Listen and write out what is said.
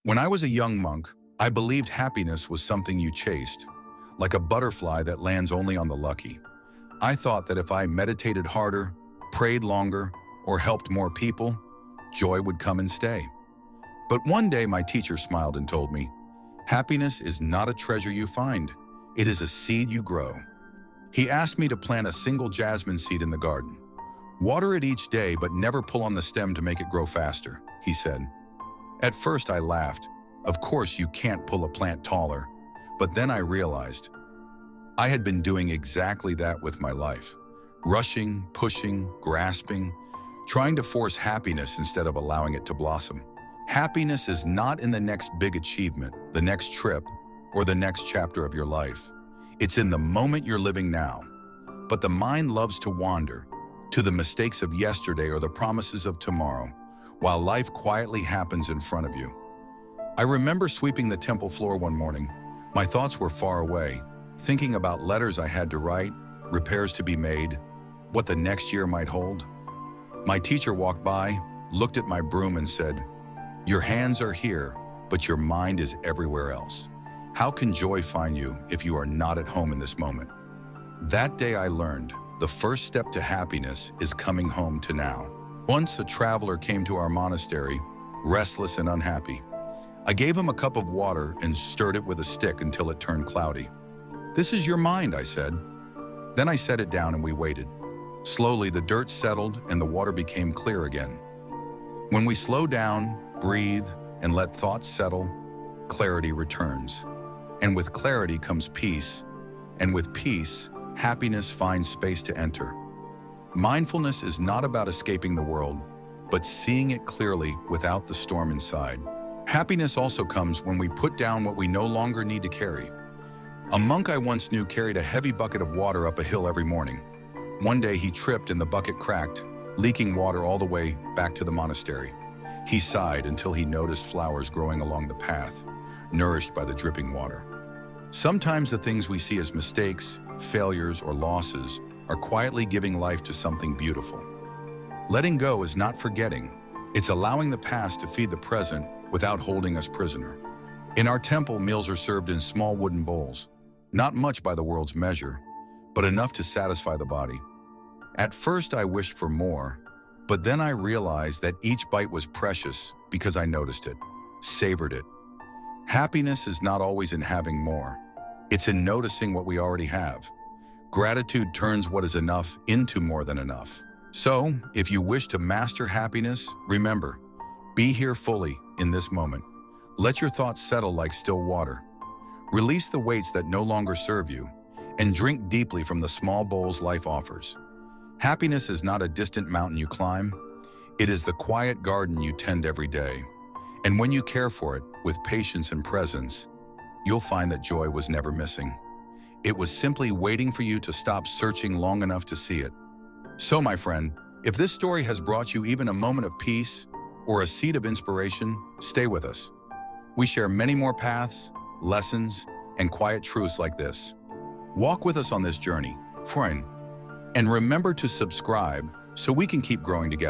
When I was a young monk, I believed happiness was something you chased, like a butterfly that lands only on the lucky. I thought that if I meditated harder, prayed longer, or helped more people, joy would come and stay. But one day my teacher smiled and told me, happiness is not a treasure you find, it is a seed you grow. He asked me to plant a single jasmine seed in the garden. Water it each day, but never pull on the stem to make it grow faster, he said. At first I laughed. Of course you can't pull a plant taller. But then I realized I had been doing exactly that with my life. Rushing, pushing, grasping, trying to force happiness instead of allowing it to blossom. Happiness is not in the next big achievement, the next trip, or the next chapter of your life. It's in the moment you're living now. But the mind loves to wander to the mistakes of yesterday or the promises of tomorrow, while life quietly happens in front of you. I remember sweeping the temple floor one morning. My thoughts were far away, thinking about letters I had to write, repairs to be made, what the next year might hold. My teacher walked by, looked at my broom and said, "Your hands are here, but your mind is everywhere else. How can joy find you if you are not at home in this moment?" That day I learned the first step to happiness is coming home to now. Once a traveler came to our monastery, restless and unhappy. I gave him a cup of water and stirred it with a stick until it turned cloudy. "This is your mind," I said. Then I set it down and we waited. Slowly the dirt settled and the water became clear again. When we slow down, breathe, and let thoughts settle, clarity returns. And with clarity comes peace, and with peace, happiness finds space to enter. Mindfulness is not about escaping the world, but seeing it clearly without the storm inside. Happiness also comes when we put down what we no longer need to carry. A monk I once knew carried a heavy bucket of water up a hill every morning. One day he tripped and the bucket cracked, leaking water all the way back to the monastery. He sighed until he noticed flowers growing along the path, nourished by the dripping water. Sometimes the things we see as mistakes, failures, or losses are quietly giving life to something beautiful. Letting go is not forgetting. It's allowing the past to feed the present without holding us prisoner. In our temple, meals are served in small wooden bowls. Not much by the world's measure, but enough to satisfy the body. At first I wished for more, but then I realized that each bite was precious because I noticed it, savored it. Happiness is not always in having more. It's in noticing what we already have. Gratitude turns what is enough into more than enough. So, if you wish to master happiness, remember, be here fully in this moment. Let your thoughts settle like still water. Release the weights that no longer serve you, and drink deeply from the small bowls life offers. Happiness is not a distant mountain you climb. It is the quiet garden you tend every day. And when you care for it with patience and presence, you'll find that joy was never missing. It was simply waiting for you to stop searching long enough to see it. So, my friend, if this story has brought you even a moment of peace or a seed of inspiration, stay with us. We share many more paths, lessons, and quiet truths like this. Walk with us on this journey, friend, and remember to subscribe so we can keep growing together.